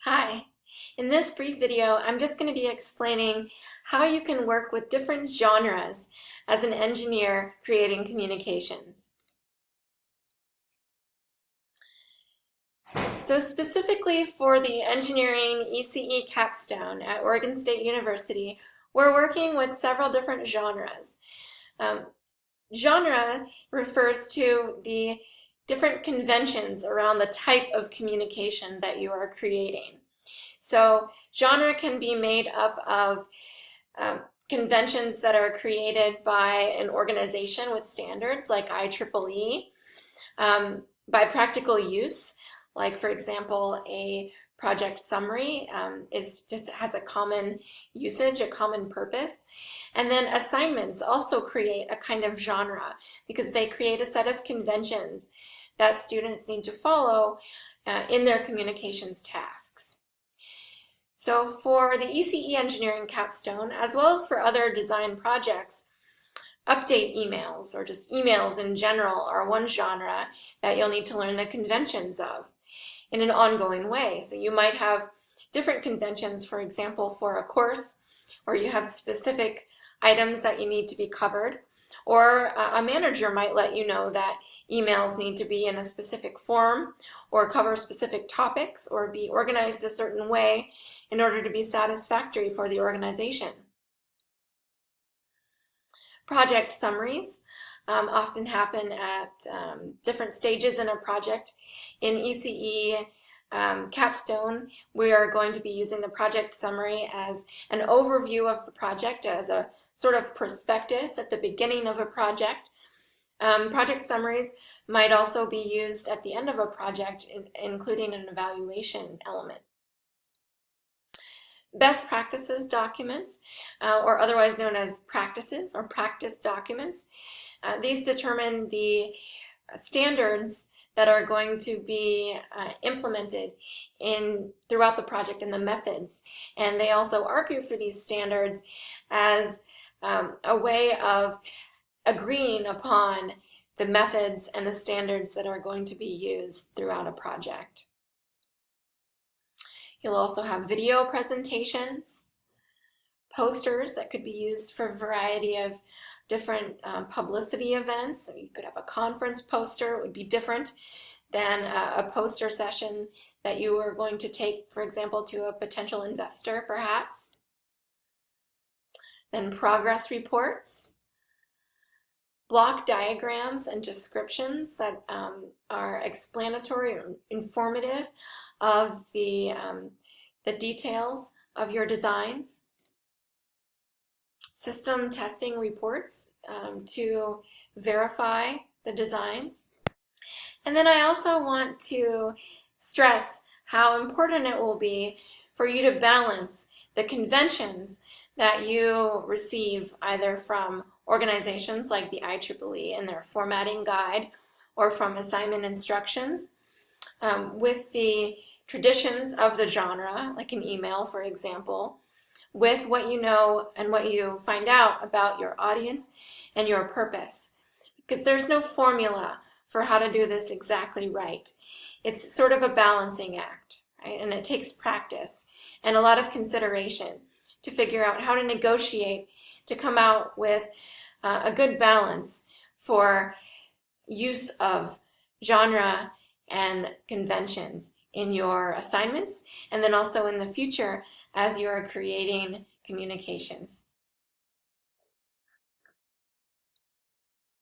Hi. In this brief video, I'm just going to be explaining how you can work with different genres as an engineer creating communications. So specifically for the Engineering ECE capstone at Oregon State University, we're working with several different genres. Genre refers to the different conventions around the type of communication that you are creating. So genre can be made up of conventions that are created by an organization with standards like IEEE, by practical use, like for example a project summary has a common usage, a common purpose. And then assignments also create a kind of genre because they create a set of conventions that students need to follow in their communications tasks. So for the ECE engineering capstone, as well as for other design projects, update emails or just emails in general are one genre that you'll need to learn the conventions of in an ongoing way. So you might have different conventions, for example, for a course, or you have specific items that you need to be covered, or a manager might let you know that emails need to be in a specific form or cover specific topics or be organized a certain way in order to be satisfactory for the organization. Project summaries often happen at different stages in a project. In ECE capstone, we are going to be using the project summary as an overview of the project, as a sort of prospectus at the beginning of a project. Project summaries might also be used at the end of a project, including an evaluation element. Best practices documents, or otherwise known as practices or practice documents. These determine the standards that are going to be implemented throughout the project and the methods. And they also argue for these standards as a way of agreeing upon the methods and the standards that are going to be used throughout a project. You'll also have video presentations, posters that could be used for a variety of different publicity events. So you could have a conference poster. It would be different than a poster session that you are going to take, for example, to a potential investor, perhaps. Then progress reports, block diagrams and descriptions that are explanatory or informative of the details of your designs. System testing reports to verify the designs. And then I also want to stress how important it will be for you to balance the conventions that you receive either from organizations like the IEEE and their formatting guide, or from assignment instructions, with the traditions of the genre, like an email, for example, with what you know and what you find out about your audience and your purpose. Because there's no formula for how to do this exactly right. It's sort of a balancing act, right? And it takes practice and a lot of consideration to figure out how to negotiate to come out with a good balance for use of genre and conventions in your assignments, and then also in the future as you are creating communications.